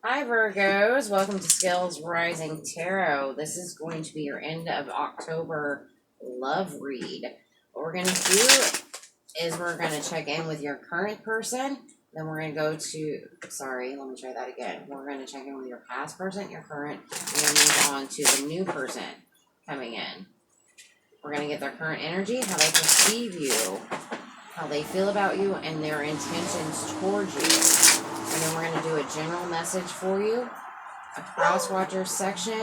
Hi, Virgos. Welcome to Scales Rising Tarot. This is going to be your end of October love read. What we're going to do is we're going to check in with your current person. Then we're going to go to, sorry, let me try that again. We're going to check in with your past person, your current, and then move on to the new person coming in. We're going to get their current energy, how they perceive you, how they feel about you, and their intentions towards you. And then we're going to do a general message for you, a cross-watcher section,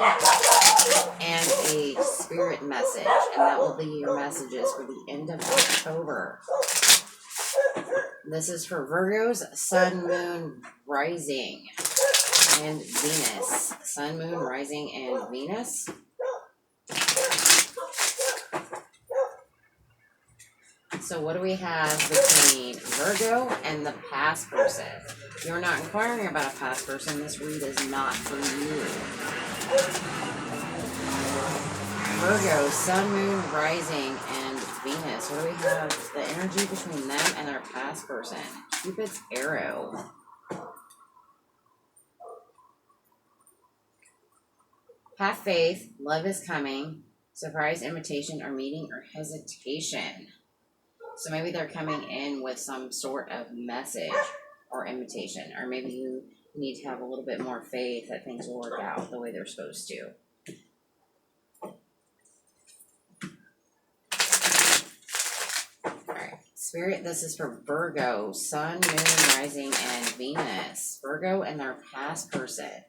and a spirit message. And that will be your messages for the end of October. This is for Virgos, Sun, Moon, Rising, and Venus. Sun, Moon, Rising, and Venus. So what do we have between Virgo and the past person? If you're not inquiring about a past person, this read is not for you. Virgo, Sun, Moon, Rising, and Venus. What do we have? The energy between them and their past person. Cupid's arrow. Have faith. Love is coming. Surprise invitation or meeting or hesitation. So maybe they're coming in with some sort of message or invitation, or maybe you need to have a little bit more faith that things will work out the way they're supposed to. Alright, Spirit, this is for Virgo, Sun, Moon, Rising, and Venus. Virgo and their past person.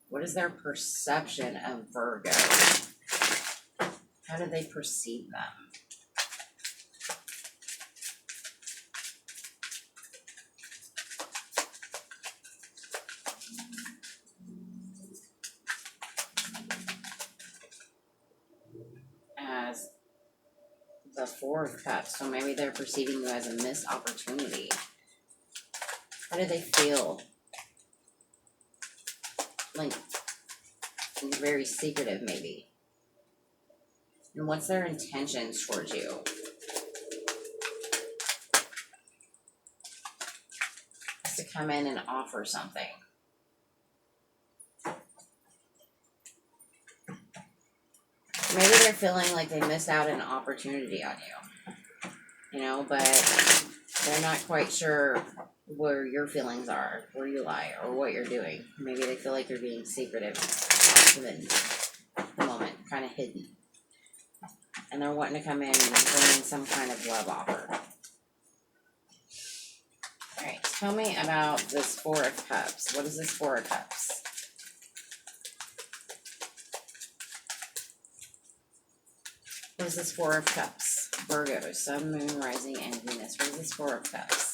What is their perception of Virgo? How do they perceive them? As the Four of Cups, so maybe they're perceiving you as a missed opportunity. How do they feel? Like, very secretive, maybe. And what's their intentions towards you? Is to come in and offer something. Maybe they're feeling like they missed out an opportunity on you. But they're not quite sure where your feelings are, where you lie, or what you're doing. Maybe they feel like you're being secretive in the moment, kind of hidden. And they're wanting to come in and bring in some kind of love offer. Alright, tell me about this Four of Cups. What is this Four of Cups? What is this Four of Cups? Virgo, Sun, Moon, Rising, and Venus. What is this Four of Cups?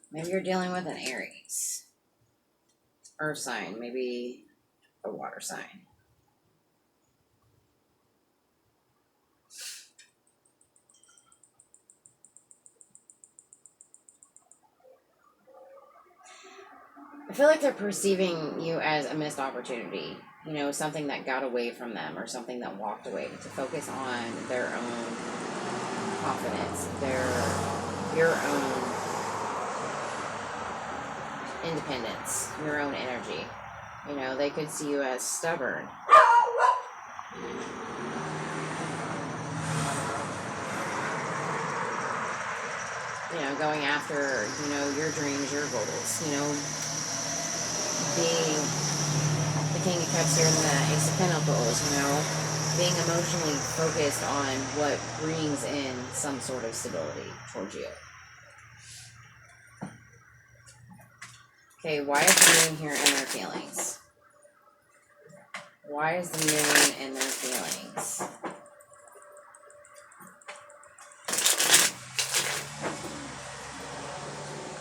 Maybe you're dealing with an Aries. Earth sign, maybe a water sign. I feel like they're perceiving you as a missed opportunity. Something that got away from them or something that walked away, to focus on their own confidence, your own independence, your own energy. They could see you as stubborn. Going after, your dreams, your goals, being the King of Cups here and the Ace of Pentacles, being emotionally focused on what brings in some sort of stability towards you. Okay, why is the moon here in their feelings? Why is the moon in their feelings?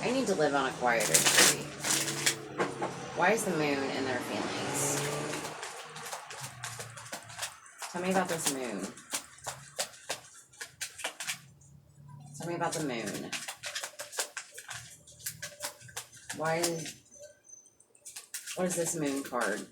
I need to live on a quieter street. Why is the moon in their feelings? Tell me about this moon. Tell me about the moon. What is this moon card?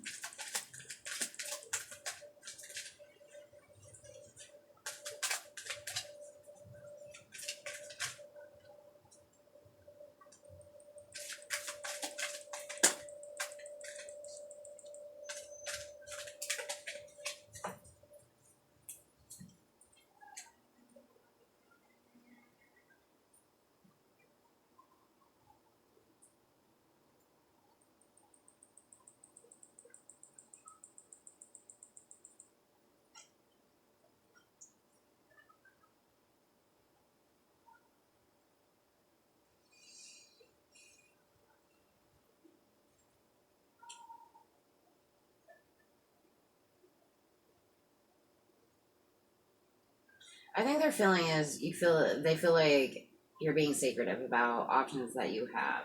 I think their feeling is they feel like you're being secretive about options that you have.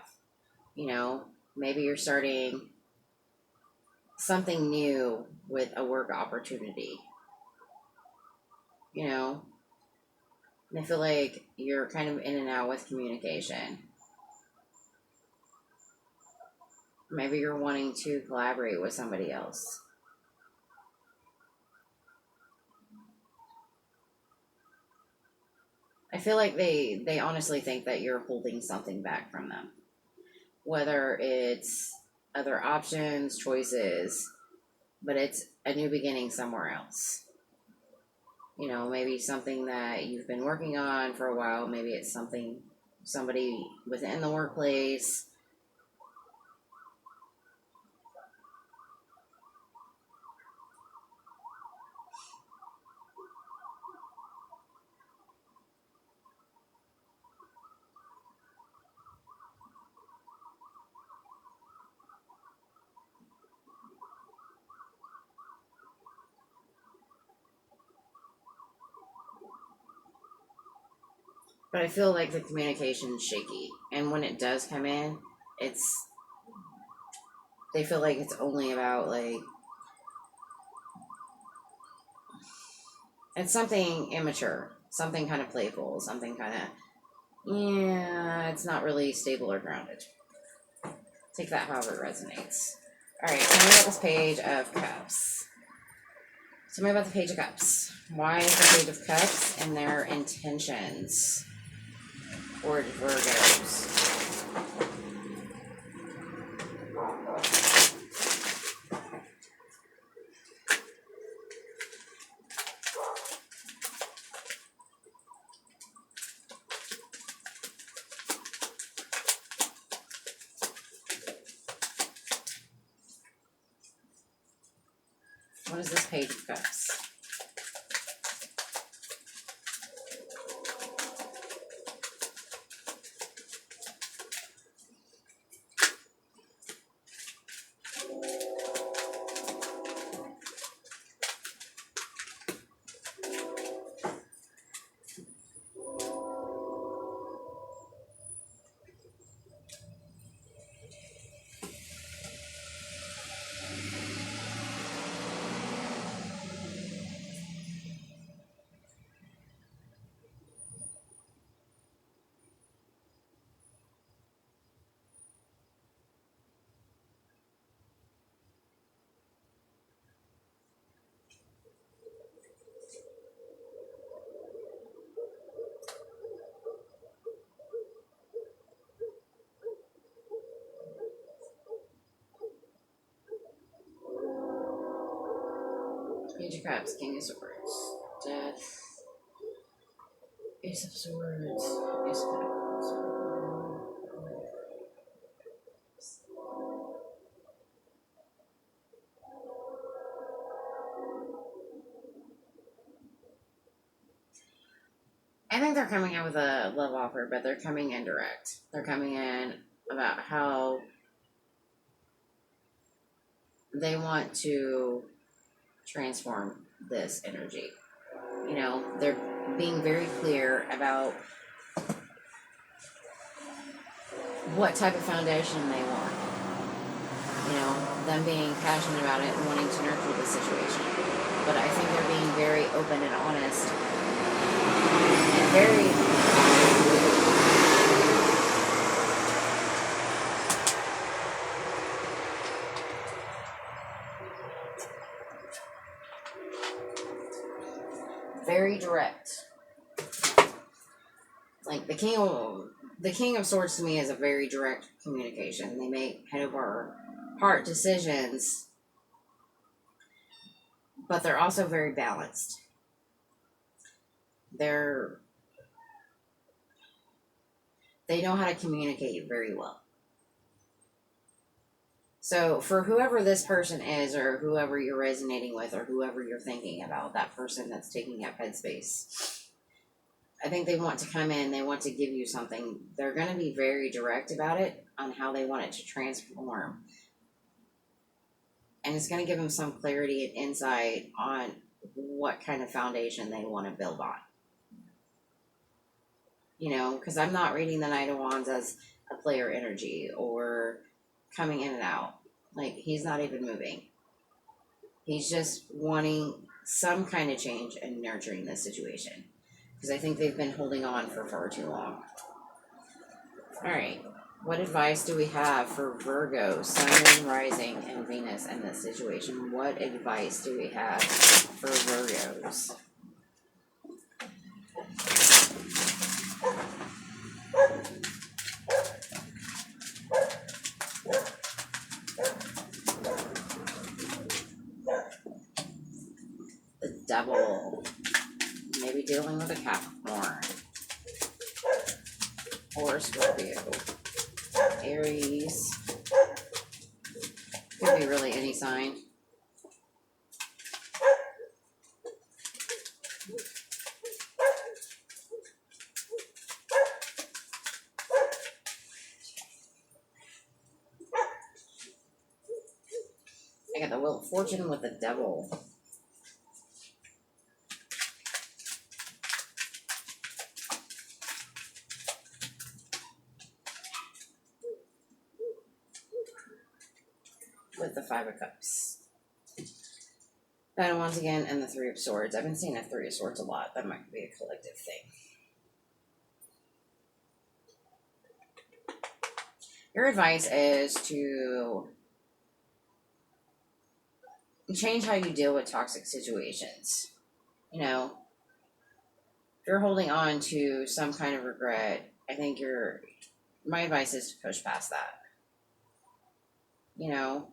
You know, maybe you're starting something new with a work opportunity. You know, and I feel like you're kind of in and out with communication. Maybe you're wanting to collaborate with somebody else. I feel like they honestly think that you're holding something back from them. Whether it's other options, choices, but it's a new beginning somewhere else. You know, maybe something that you've been working on for a while, maybe it's somebody within the workplace. But I feel like the communication is shaky. And when it does come in, they feel like it's only about like it's something immature, something kind of playful, something kind of it's not really stable or grounded. Take that however it resonates. Alright, tell me about this Page of Cups. Tell me about the Page of Cups. Why is the Page of Cups and their intentions for Virgos? What is this Page of Cups? Page of Cups, King of Swords, Death, Ace of Swords, Ace of Pentacles. I think they're coming in with a love offer, but they're coming in direct. They're coming in about how they want to transform this energy. You know, they're being very clear about what type of foundation they want. You know, them being passionate about it and wanting to nurture the situation. But I think they're being very open and honest and very direct. Like the King of Swords to me is a very direct communication. They make head over heart decisions, but they're also very balanced. They know how to communicate very well. So for whoever this person is, or whoever you're resonating with, or whoever you're thinking about, that person that's taking up headspace, I think they want to come in, they want to give you something. They're going to be very direct about it, on how they want it to transform. And it's going to give them some clarity and insight on what kind of foundation they want to build on. You know, because I'm not reading the Knight of Wands as a player energy or coming in and out. Like, he's not even moving. He's just wanting some kind of change and nurturing this situation. Because I think they've been holding on for far too long. Alright. What advice do we have for Virgo, Sun, Moon, Rising, and Venus in this situation? What advice do we have for Virgos? The Devil. Maybe dealing with a Capricorn. Or Scorpio. Aries. Could be really any sign. I got the Wheel of Fortune with the Devil. With the Five of Cups. And once again, and the Three of Swords. I've been seeing the Three of Swords a lot. That might be a collective thing. Your advice is to change how you deal with toxic situations. You know, if you're holding on to some kind of regret, I think my advice is to push past that. You know,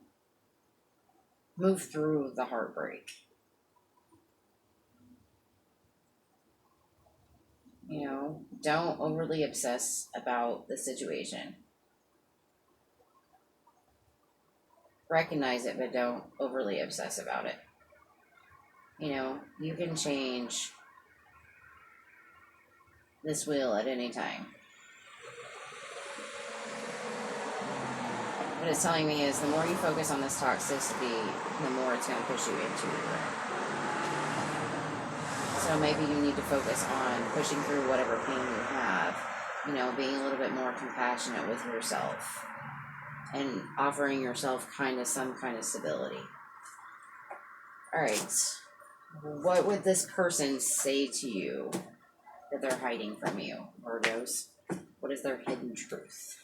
move through the heartbreak. You know, don't overly obsess about the situation. Recognize it, but don't overly obsess about it. You know, you can change this wheel at any time. What it's telling me is the more you focus on this toxicity, the more it's going to push you into regret. So maybe you need to focus on pushing through whatever pain you have, you know, being a little bit more compassionate with yourself and offering yourself some kind of stability. All right. What would this person say to you that they're hiding from you, Virgos? What is their hidden truth?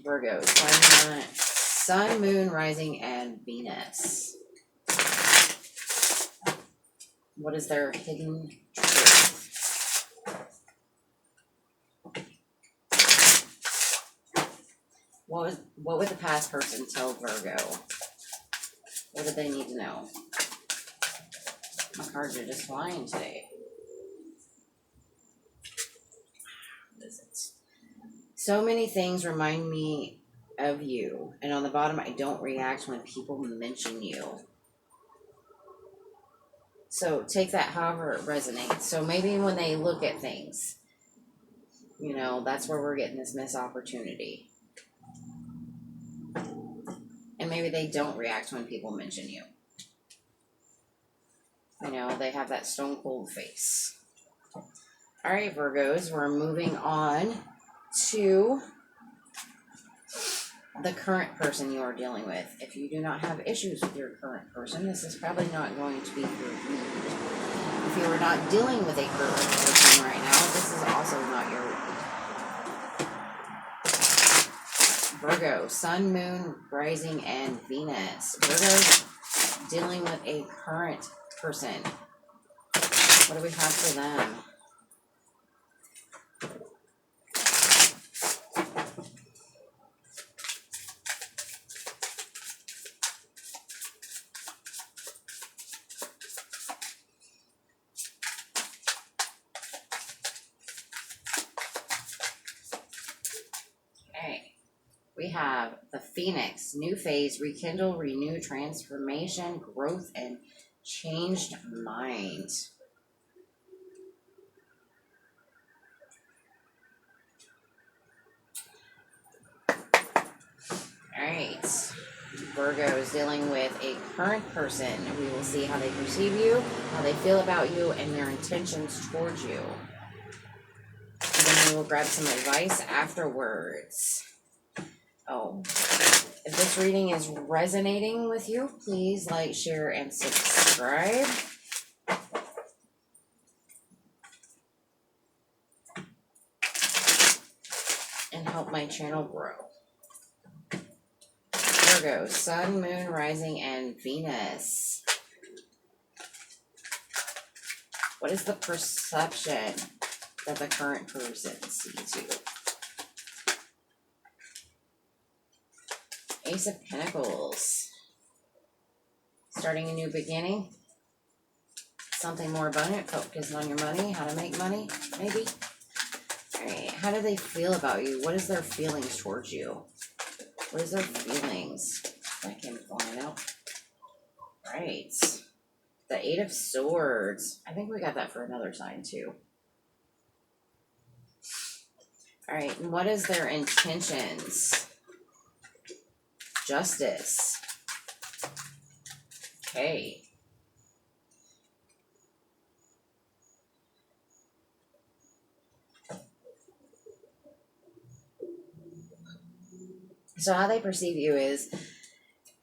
Virgos, Sun, Moon, Rising, and Venus. What is their hidden truth? What would the past person tell Virgo? What do they need to know? My cards are just flying today. What is it? So many things remind me of you. And on the bottom, I don't react when people mention you. So take that however it resonates. So maybe when they look at things, you know, that's where we're getting this missed opportunity. And maybe they don't react when people mention you. You know, they have that stone cold face. All right, Virgos, we're moving on to the current person you are dealing with. If you do not have issues with your current person, this is probably not going to be your read. If you are not dealing with a current person right now, this is also not your read. Virgo, Sun, Moon, Rising, and Venus. Virgo dealing with a current person. What do we have for them? Okay. We have the Phoenix, new phase, rekindle, renew, transformation, growth, and changed mind. Alright. Virgo is dealing with a current person. We will see how they perceive you, how they feel about you, and their intentions towards you. And then we will grab some advice afterwards. Oh, if this reading is resonating with you, please like, share, and subscribe. And help my channel grow. Virgo, Sun, Moon, Rising, and Venus. What is the perception that the current person sees you? Ace of Pentacles. Starting a new beginning. Something more abundant. Focus on your money. How to make money, maybe. Alright, how do they feel about you? What is their feelings towards you? What is their feelings? That came flying out. Right. The Eight of Swords. I think we got that for another sign too. Alright, and what is their intentions? Justice. Okay. So how they perceive you is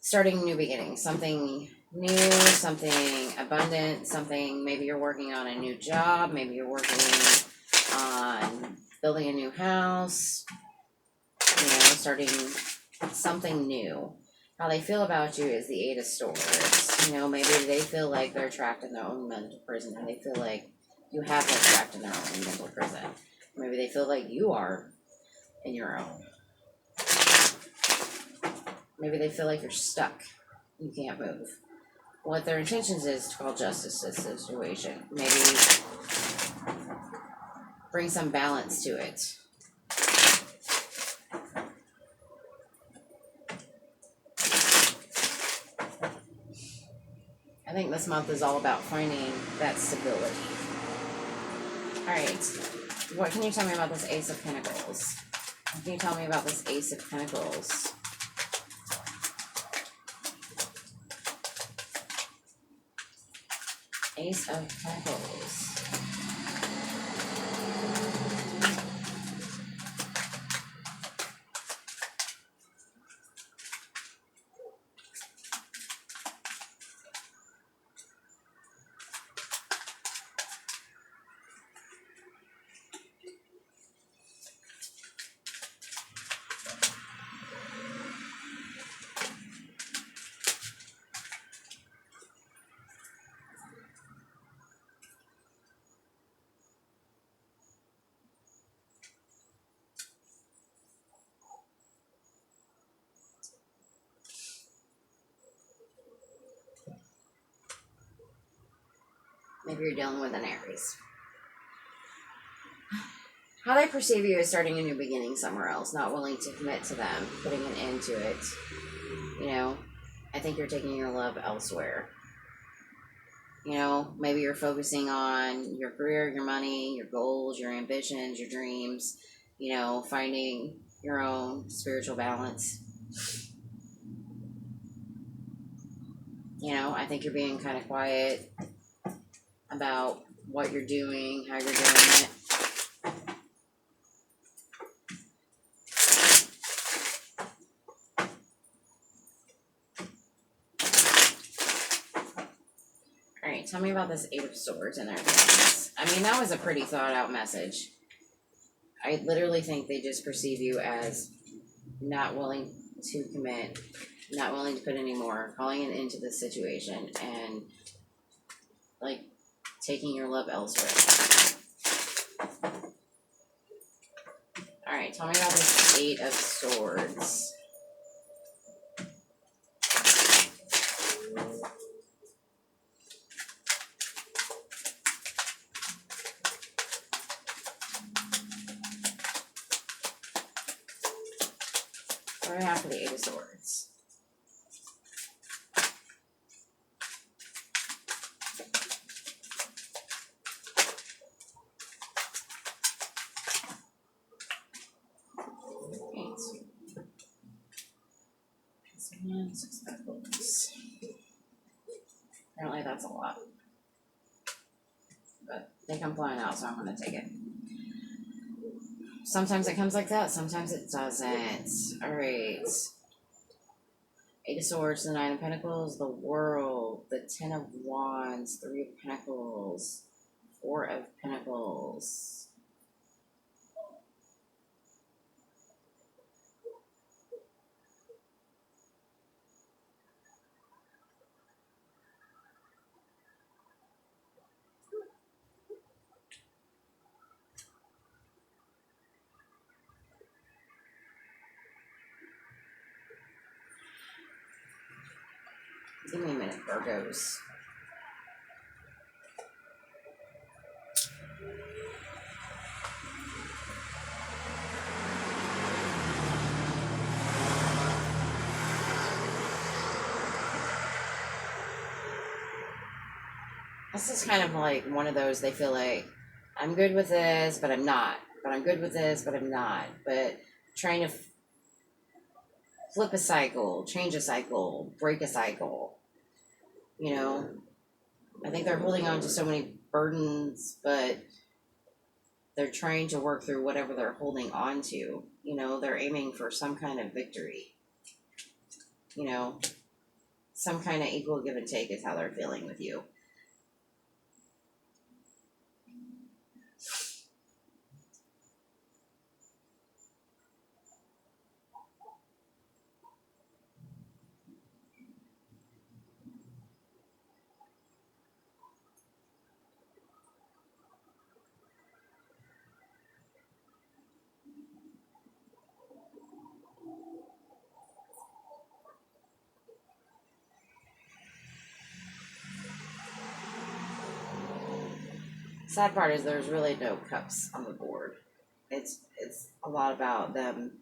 starting a new beginning, something new, something abundant, something, maybe you're working on a new job, maybe you're working on building a new house, starting something new. How they feel about you is the Eight of Swords. Maybe they feel like they're trapped in their own mental prison, or they feel like you have them trapped in their own mental prison. Maybe they feel like you are in your own. Maybe they feel like you're stuck. You can't move. What their intentions is to call justice to the situation. Maybe bring some balance to it. I think this month is all about finding that stability. Alright. What can you tell me about this Ace of Pentacles? What can you tell me about this Ace of Pentacles? Ace of Pentacles. Maybe you're dealing with an Aries. How they perceive you is starting a new beginning somewhere else, not willing to commit to them, putting an end to it. I think you're taking your love elsewhere. Maybe you're focusing on your career, your money, your goals, your ambitions, your dreams, finding your own spiritual balance. I think you're being kind of quiet about what you're doing, how you're doing it. Alright, tell me about this Eight of Swords and their feelings. I mean, that was a pretty thought out message. I literally think they just perceive you as not willing to commit, not willing to put any more, calling an end to the situation, and taking your love elsewhere. Alright, tell me about this Eight of Swords. What do we have for the Eight of Swords? Six Pentacles. Apparently that's a lot. But they come flying out, so I'm going to take it. Sometimes it comes like that, sometimes it doesn't. Alright. Eight of Swords, the Nine of Pentacles, the World, the Ten of Wands, Three of Pentacles, Four of Pentacles. Give me a minute, Virgos. This is kind of like one of those, they feel like, I'm good with this, but I'm not. But I'm good with this, but I'm not. But trying to flip a cycle, change a cycle, break a cycle. You know, I think they're holding on to so many burdens, but they're trying to work through whatever they're holding on to. You know, they're aiming for some kind of victory. You know, some kind of equal give and take is how they're feeling with you. Sad part is there's really no cups on the board. It's a lot about them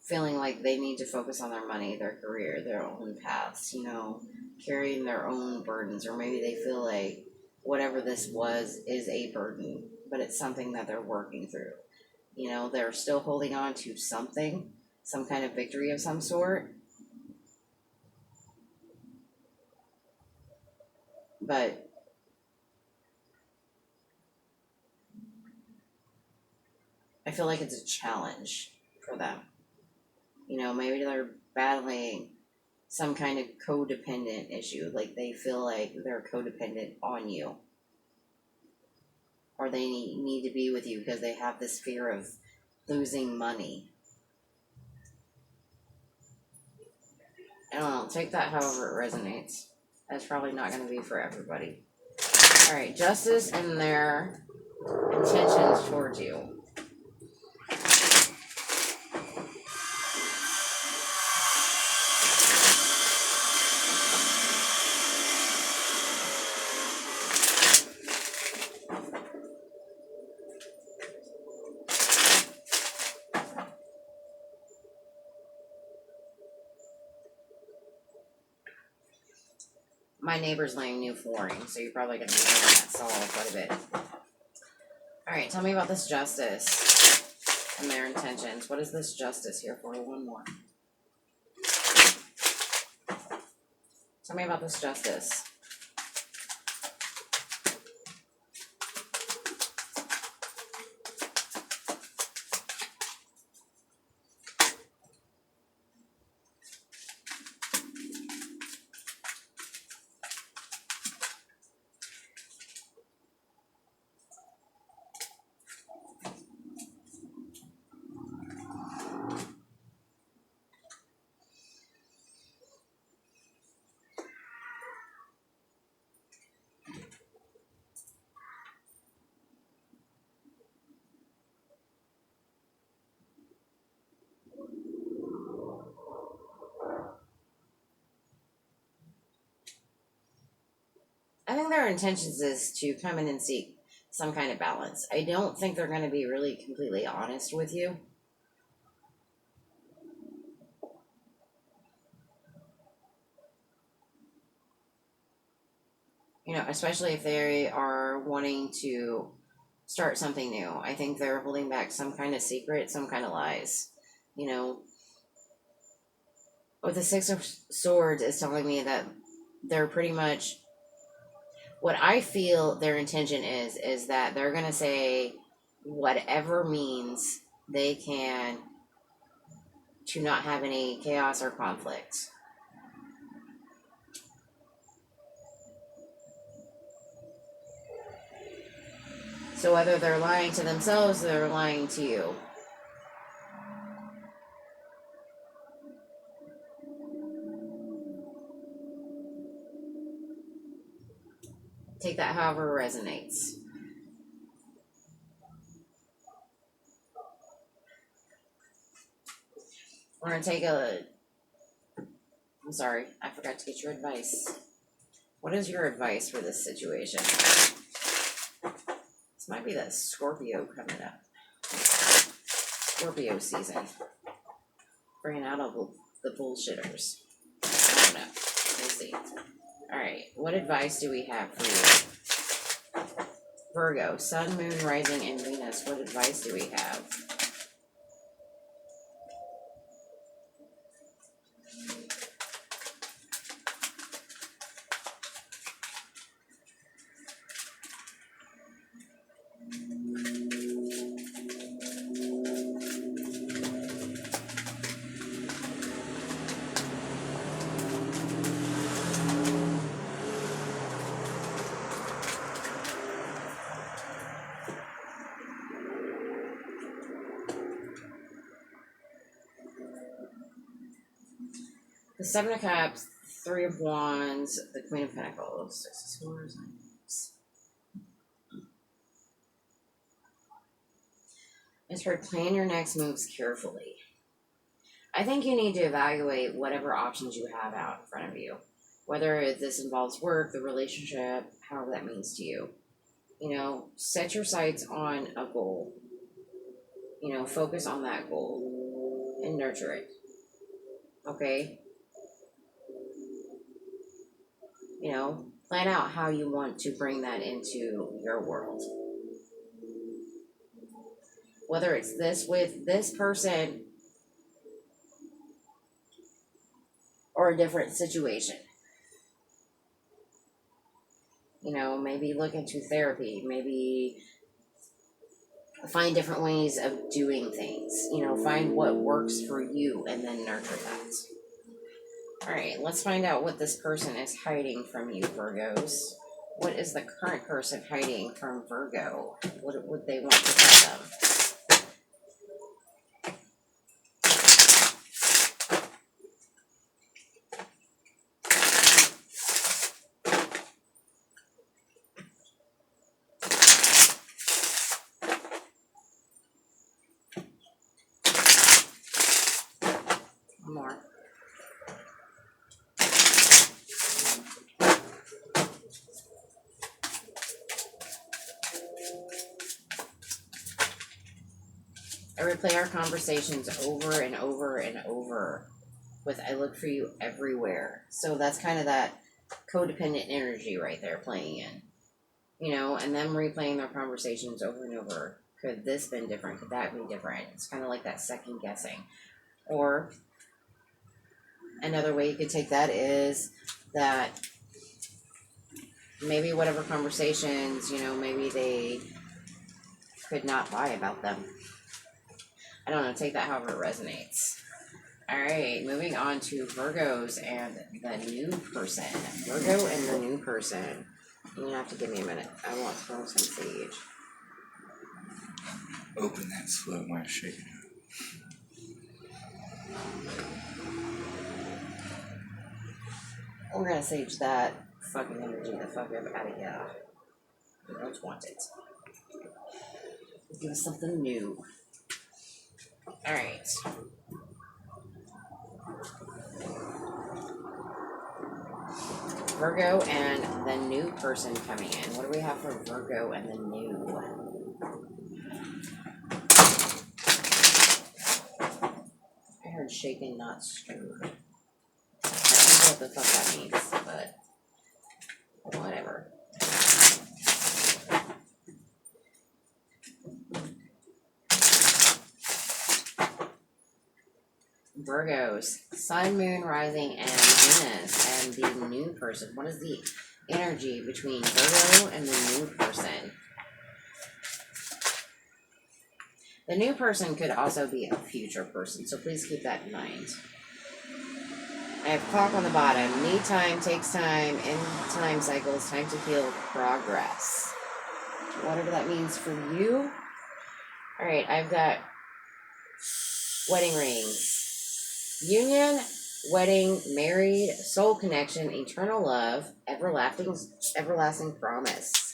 feeling like they need to focus on their money, their career, their own paths, you know, carrying their own burdens, or maybe they feel like whatever this was is a burden, but it's something that they're working through. You know, they're still holding on to something, some kind of victory of some sort, but I feel like it's a challenge for them. You know, maybe they're battling some kind of codependent issue, like they feel like they're codependent on you, or they need to be with you because they have this fear of losing money. I don't know, take that however it resonates. That's probably not going to be for everybody. Alright, justice and their intentions towards you. My neighbor's laying new flooring, so you're probably going to be hearing that stall quite a bit. Alright, tell me about this justice and their intentions. What is this justice here for? One more. Tell me about this justice. I think their intentions is to come in and seek some kind of balance. I don't think they're going to be really completely honest with you. You know, especially if they are wanting to start something new. I think they're holding back some kind of secret, some kind of lies. You know, with the Six of Swords is telling me that they're pretty much, what I feel their intention is that they're going to say whatever means they can to not have any chaos or conflict. So whether they're lying to themselves or they're lying to you. Take that however resonates. We're going to take I'm sorry, I forgot to get your advice. What is your advice for this situation? This might be that Scorpio coming up. Scorpio season. Bringing out all the bullshitters. I don't know. We'll see. Alright, what advice do we have for you? Virgo, Sun, Moon, Rising, and Venus. What advice do we have? The Seven of Cups, Three of Wands, the Queen of Pentacles, Six of Swords, Nine of Cups. It's for plan your next moves carefully. I think you need to evaluate whatever options you have out in front of you. Whether this involves work, the relationship, however that means to you. You know, set your sights on a goal. You know, focus on that goal and nurture it. Okay? You know, plan out how you want to bring that into your world. Whether it's this with this person or a different situation. You know, maybe look into therapy, maybe find different ways of doing things. You know, find what works for you and then nurture that. Alright, let's find out what this person is hiding from you, Virgos. What is the current person hiding from Virgo? What would they want to tell them? One more. I replay our conversations over and over and over with I look for you everywhere. So that's kind of that codependent energy right there playing in. You know, and them replaying their conversations over and over. Could this been different? Could that be different? It's kind of like that second guessing. Or another way you could take that is that maybe whatever conversations, you know, maybe they could not lie about them. I don't know, take that however it resonates. Alright, moving on to Virgos and the new person. Virgo and the new person. You're gonna have to give me a minute. I want to throw some sage. Open that slow, my shake it We're gonna sage that fucking energy the fuck out of here. We don't want it. Give us something new. Alright. Virgo and the new person coming in. What do we have for Virgo and the new? I heard shaken, not stirred. I don't know what the fuck that means, but whatever. Virgos, Sun, Moon, Rising, and Venus, and the new person. What is the energy between Virgo and the new person? The new person could also be a future person, so please keep that in mind. I have clock on the bottom. Need time, takes time, in time cycles, time to heal, progress. Whatever that means for you. Alright, I've got wedding rings. Union, wedding, married, soul connection, eternal love, everlasting promise.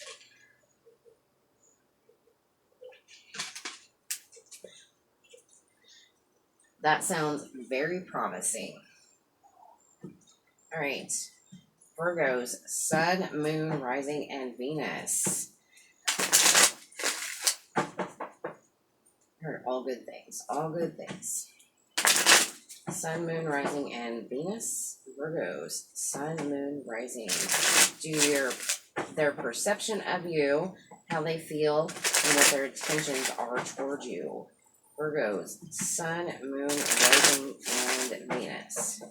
That sounds very promising. All right. Virgos, Sun, Moon, Rising, and Venus. Heard all good things. All good things. Sun, Moon, Rising, and Venus. Virgos, Sun, Moon, Rising. Do their perception of you, how they feel, and what their intentions are toward you. Virgos, Sun, Moon, Rising, and Venus.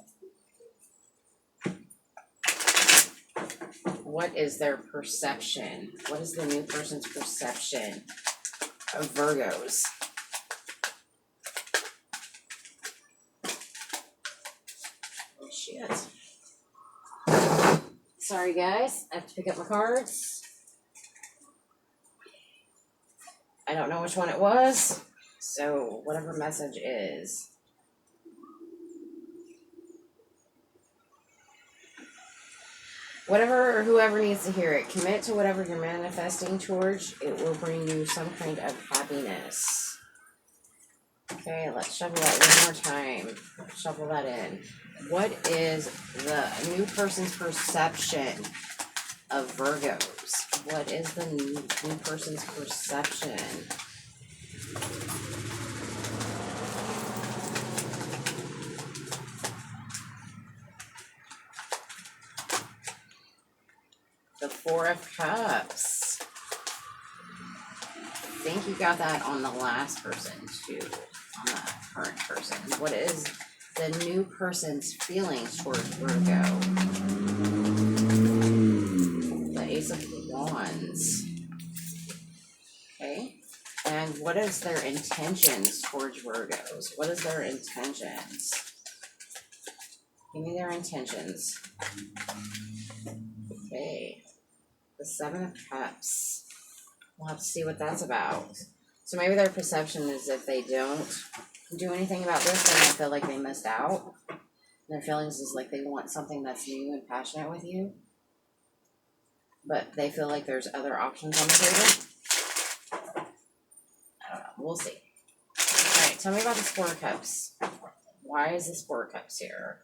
What is their perception? What is the new person's perception of Virgos? Oh, shit. Sorry, guys. I have to pick up my cards. I don't know which one it was. So, whatever message is. Whatever or whoever needs to hear it, commit to whatever you're manifesting towards. It will bring you some kind of happiness. Okay, let's shuffle that one more time. Shuffle that in. What is the new person's perception of Virgos? What is the new person's perception? The Four of Cups. I think you got that on the last person too, on the current person. What is the new person's feelings towards Virgo? The Ace of Wands. Okay. And what is their intentions towards Virgos? What is their intentions? Give me their intentions. Okay. The Seven of Cups. We'll have to see what that's about. So maybe their perception is if they don't do anything about this, then they feel like they missed out. And their feelings is like they want something that's new and passionate with you. But they feel like there's other options on the table. I don't know. We'll see. Alright, tell me about this Four of Cups. Why is this Four of Cups here?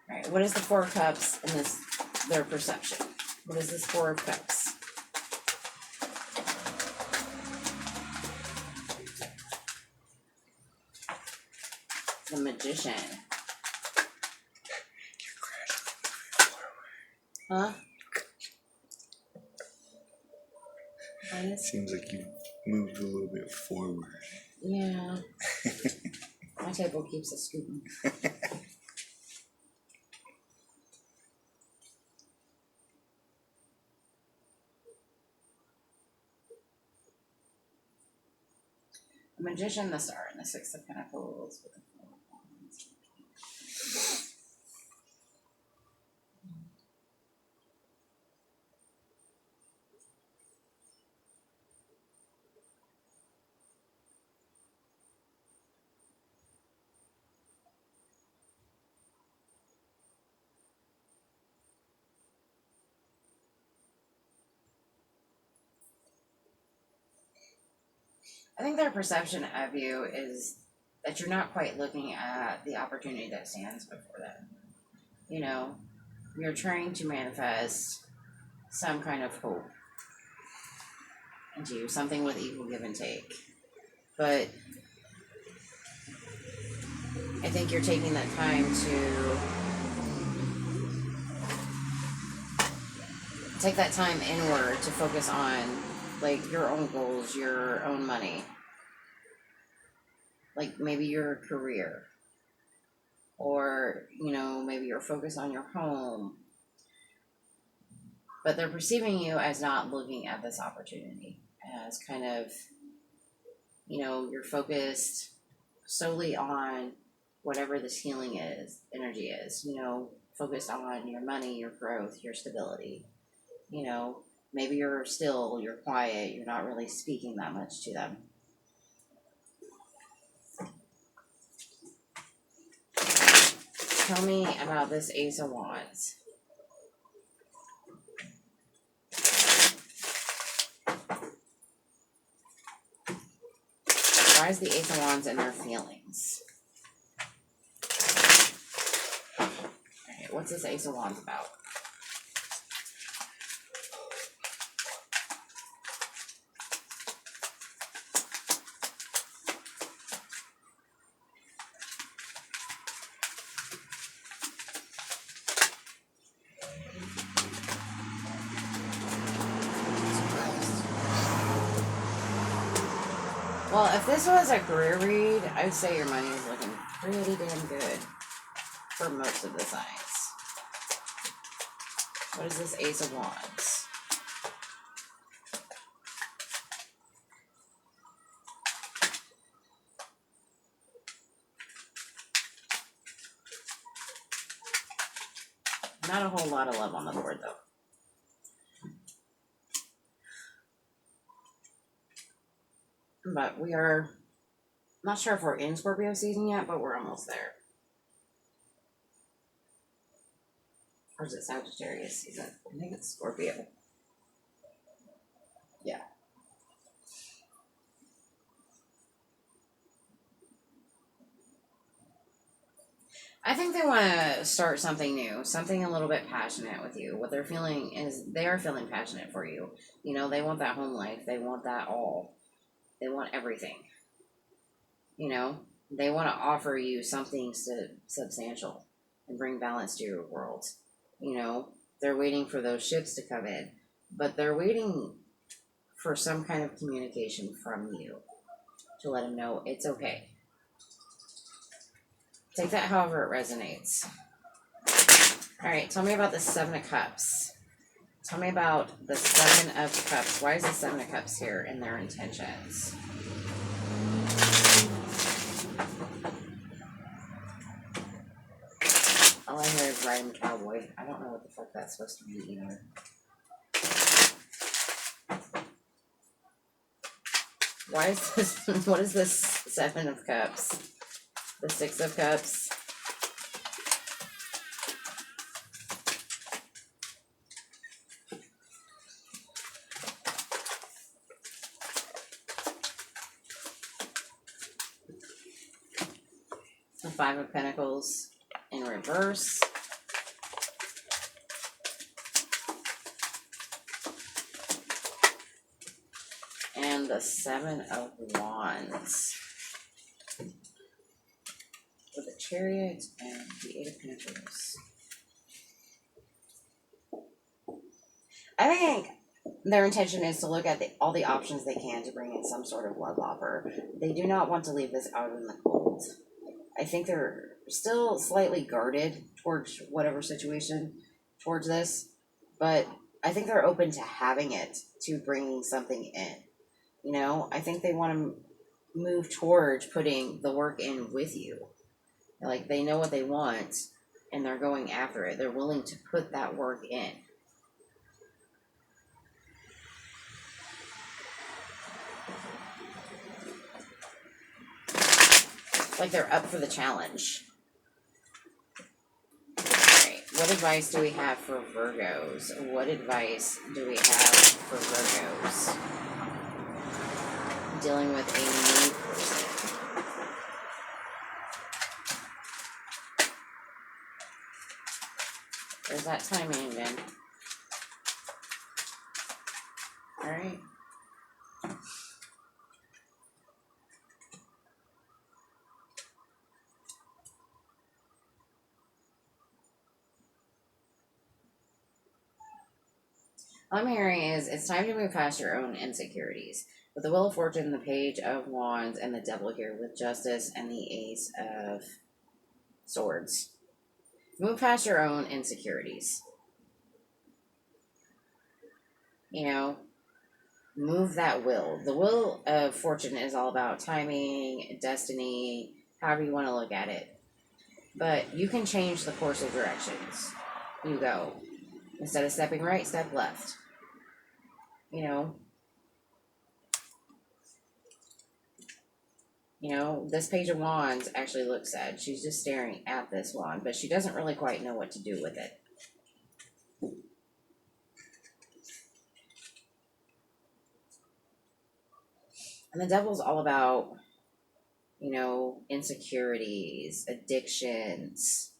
Alright, what is the Four of Cups in this, their perception? What is this Four of Cups? The Magician. Huh? It seems like you moved a little bit forward. Yeah. My table keeps us scooping. The Magician, the Star, and the Six of Pentacles with the Four of Wands. I think their perception of you is that you're not quite looking at the opportunity that stands before them. You know, you're trying to manifest some kind of hope into you, something with equal give and take. But I think you're taking that time to take that time inward to focus on like your own goals, your own money, like maybe your career, or you know, maybe you're focused on your home. But they're perceiving you as not looking at this opportunity, as kind of, you know, you're focused solely on whatever this healing is, energy is, you know, focused on your money, your growth, your stability. You know, maybe you're still, you're quiet, you're not really speaking that much to them. Tell me about this Ace of Wands. Why is the Ace of Wands in their feelings? Alright, what's this Ace of Wands about? Well, if this was a career read, I would say your money is looking pretty damn good for most of the signs. What is this Ace of Wands? Not a whole lot of love on the board, though. But we are not sure if we're in Scorpio season yet, but we're almost there. Or is it Sagittarius season? I think it's Scorpio. Yeah. I think they want to start something new, something a little bit passionate with you. What they're feeling is they are feeling passionate for you. You know, they want that home life. They want that all. They want everything. You know, they want to offer you something substantial and bring balance to your world. You know, they're waiting for those ships to come in, but they're waiting for some kind of communication from you to let them know it's okay. Take that however it resonates. All right, tell me about the Seven of Cups. Tell me about the Seven of Cups. Why is the Seven of Cups here in their intentions? All I hear is riding cowboy. I don't know what the fuck that's supposed to be either. Why is this? What is this Seven of Cups? The Six of Cups. The Five of Pentacles in reverse. And the Seven of Wands. With the Chariot and the Eight of Pentacles. I think their intention is to look at all the options they can to bring in some sort of love offer. They do not want to leave this out in the cold. I think they're still slightly guarded towards whatever situation towards this, but I think they're open to having it, to bringing something in. You know, I think they want to move towards putting the work in with you. Like, they know what they want, and they're going after it. They're willing to put that work in. Like they're up for the challenge. Alright, what advice do we have for Virgos? What advice do we have for Virgos? dealing with a new person. There's that timing again. Alright. All I'm hearing is it's time to move past your own insecurities. With the Wheel of Fortune, the Page of Wands, and the Devil here with Justice and the Ace of Swords. Move past your own insecurities. You know, move that will. The Wheel of Fortune is all about timing, destiny, however you want to look at it. But you can change the course of directions. You go. Instead of stepping right, step left. You know, this Page of Wands actually looks sad. She's just staring at this wand, but she doesn't really quite know what to do with it. And the Devil's all about, you know, insecurities, addictions.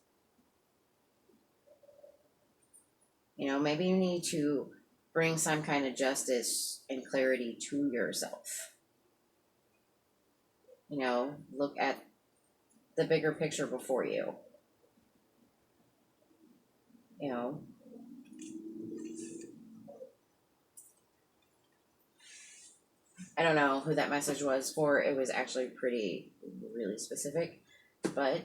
You know, maybe you need to bring some kind of justice and clarity to yourself. You know, look at the bigger picture before you. You know, I don't know who that message was for. It was actually really specific. But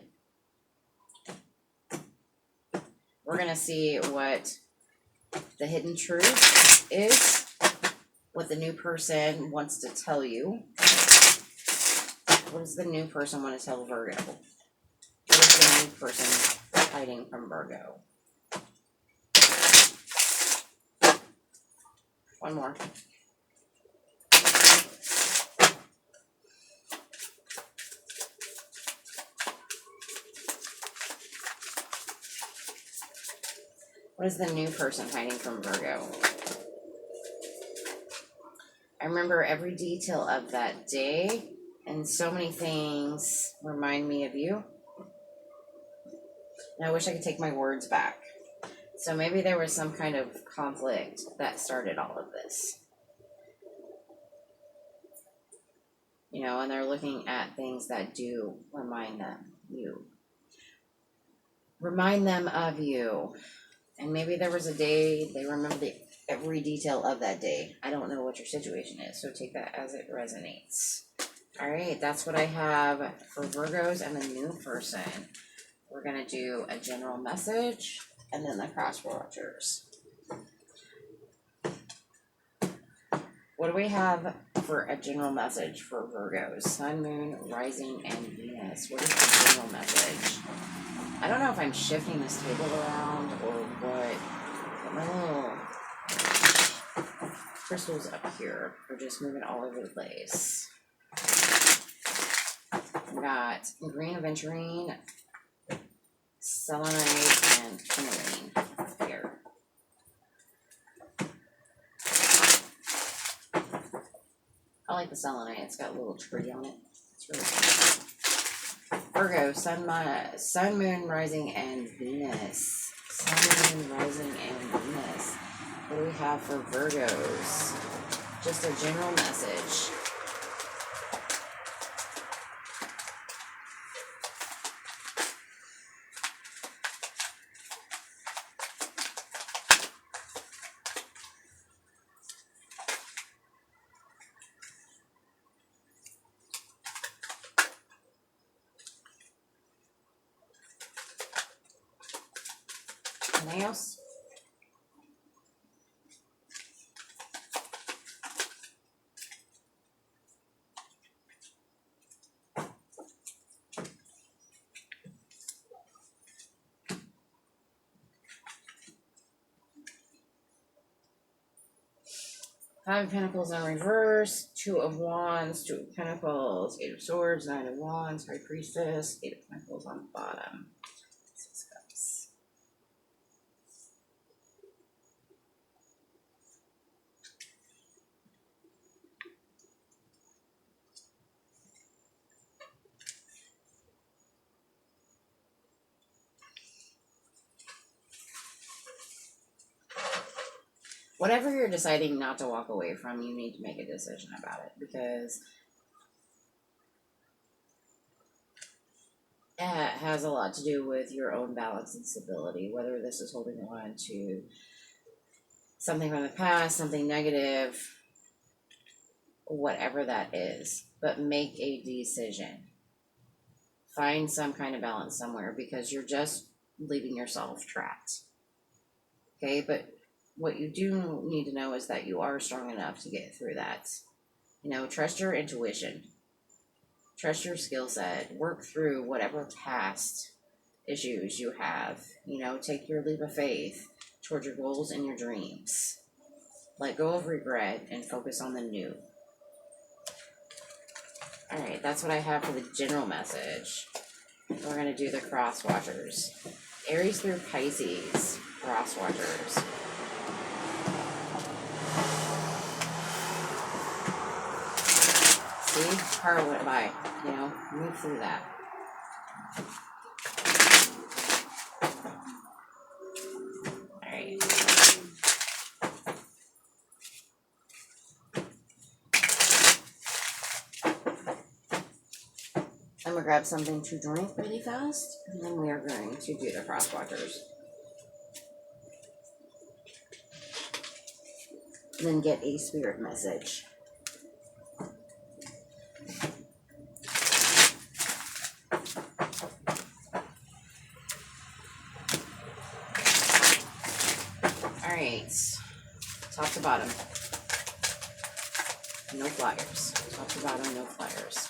we're going to see what the hidden truth is, what the new person wants to tell you. What does the new person want to tell Virgo? What is the new person hiding from Virgo? One more. What is the new person hiding from Virgo? I remember every detail of that day, and so many things remind me of you. And I wish I could take my words back. So maybe there was some kind of conflict that started all of this. You know, and they're looking at things that do remind them of you. And maybe there was a day they remember every detail of that day. I don't know what your situation is, so take that as it resonates. All right, that's what I have for Virgos and the new person. We're going to do a general message and then the cross watchers. What do we have for a general message for Virgos? Sun, Moon, Rising, and Venus. What is the general message? I don't know if I'm shifting this table around or what. But my little crystals up here are just moving all over the place. We got green aventurine, selenite, and tourmaline up here. I like the selenite. It's got a little tree on it. It's really cool. Virgo, sun, moon, rising, and Venus. Sun, moon, rising, and Venus. What do we have for Virgos? Just a general message. Anything else? Five of Pentacles in reverse, Two of Wands, Two of Pentacles, Eight of Swords, Nine of Wands, High Priestess, Eight of Pentacles on the bottom. Six of Cups. whatever you're deciding not to walk away from, you need to make a decision about it, because it has a lot to do with your own balance and stability, whether this is holding on to something from the past, something negative, whatever that is. But make a decision. Find some kind of balance somewhere, because you're just leaving yourself trapped. Okay, but what you do need to know is that you are strong enough to get through that. You know, trust your intuition. Trust your skill set. Work through whatever past issues you have. You know, take your leap of faith towards your goals and your dreams. Let go of regret and focus on the new. Alright, that's what I have for the general message. We're going to do the cross watchers. Aries through Pisces, cross watchers. See? Car went by. You know, move through that. Alright. I'm going to grab something to drink really fast, and then we are going to do the cross watchers. And then get a spirit message. Alright, top to bottom. No flyers. Top to bottom, no flyers.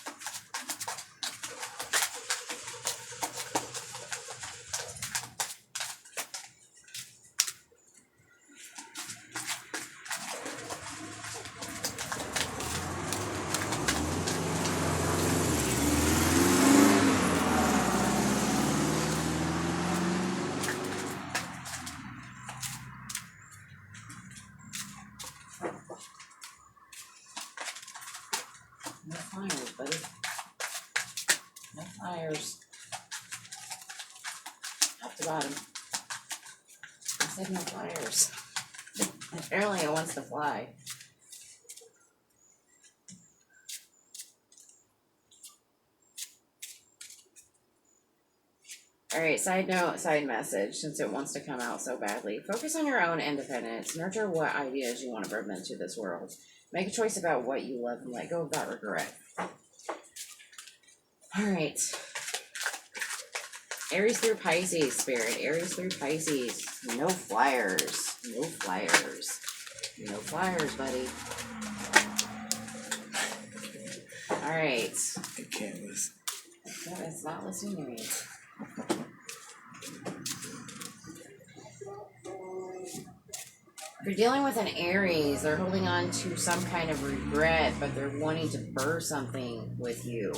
No flyers, buddy. No flyers. Top to bottom. I said no flyers. Apparently it wants to fly. Alright, side note, side message, since it wants to come out so badly. Focus on your own independence. Nurture what ideas you want to bring into this world. Make a choice about what you love and let go of that regret. Alright. Aries through Pisces, Spirit. Aries through Pisces. No flyers. No flyers. No flyers, buddy. Alright. It can't listen. No, it's not listening to me. If you're dealing with an Aries, they're holding on to some kind of regret, but they're wanting to burr something with you.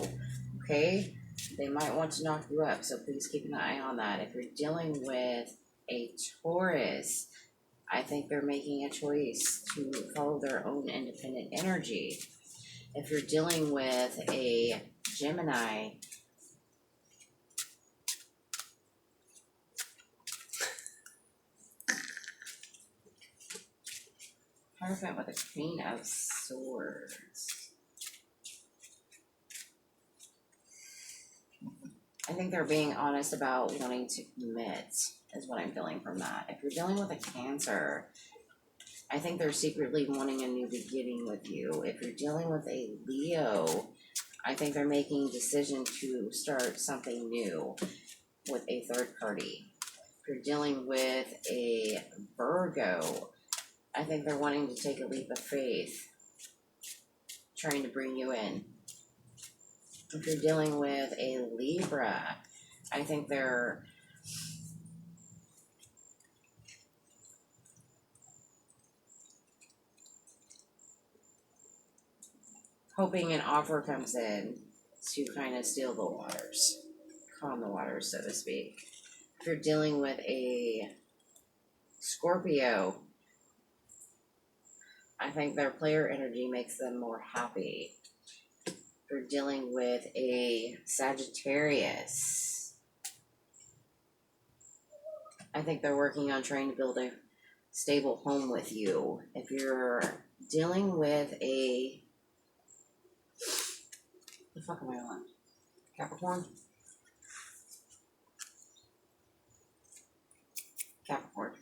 Okay? They might want to knock you up, so please keep an eye on that. If you're dealing with a Taurus, I think they're making a choice to follow their own independent energy. If you're dealing with a Gemini, Hierophant with a Queen of Swords. I think they're being honest about wanting to commit, is what I'm feeling from that. If you're dealing with a Cancer, I think they're secretly wanting a new beginning with you. If you're dealing with a Leo, I think they're making a decision to start something new with a third party. If you're dealing with a Virgo, I think they're wanting to take a leap of faith, trying to bring you in. If you're dealing with a Libra, I think they're hoping an offer comes in to kind of steal the waters, calm the waters, so to speak. If you're dealing with a Scorpio, I think their player energy makes them more happy. If you're dealing with a Sagittarius, I think they're working on trying to build a stable home with you. If you're dealing with the fuck am I on? Capricorn? Capricorn.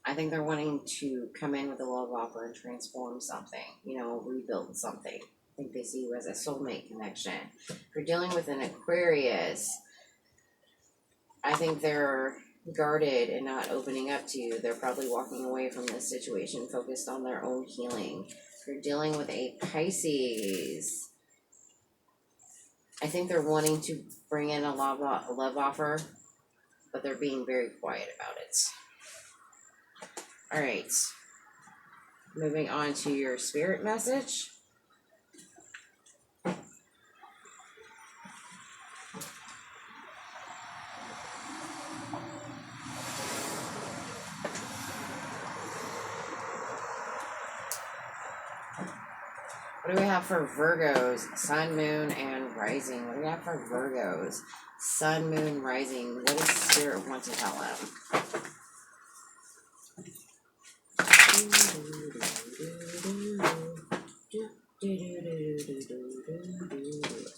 I think they're wanting to come in with a love offer and transform something, rebuild something. I think they see you as a soulmate connection. If you're dealing with an Aquarius, I think they're guarded and not opening up to you. They're probably walking away from this situation, focused on their own healing. If you're dealing with a Pisces, I think they're wanting to bring in a love offer, but they're being very quiet about it. All right, moving on to your spirit message. What do we have for Virgos, Sun, Moon, and Rising? What do we have for Virgos, Sun, Moon, Rising? What does Spirit want to tell them?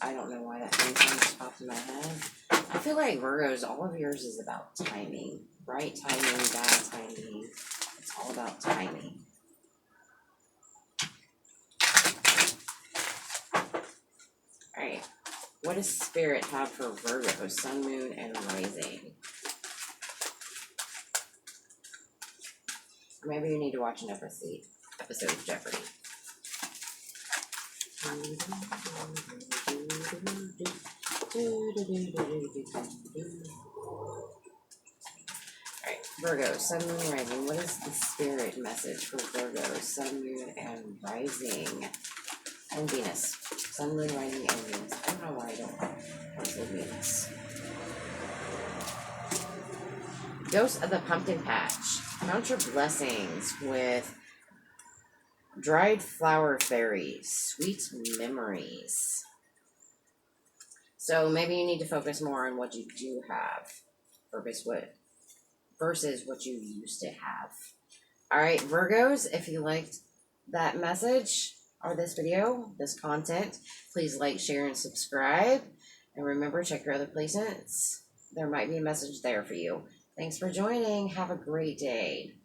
I don't know why that thing just popped in my head. I feel like Virgos, all of yours is about timing. Right timing, bad timing. It's all about timing. Alright, what does Spirit have for Virgo, Sun, Moon, and Rising? Or maybe you need to watch an episode of Jeopardy. Alright, Virgo, Sun, Moon, Rising. What is the Spirit message for Virgo, Sun, Moon, and Rising? And Venus. Sun, Moon, Rising, and Venus. I don't know why I don't want to say Venus. Ghost of the Pumpkin Patch. Count your blessings with dried flower fairies, sweet memories. So maybe you need to focus more on what you do have versus what you used to have. Alright, Virgos, if you liked that message or this video, this content, please like, share, and subscribe. And remember, check your other placements. There might be a message there for you. Thanks for joining. Have a great day.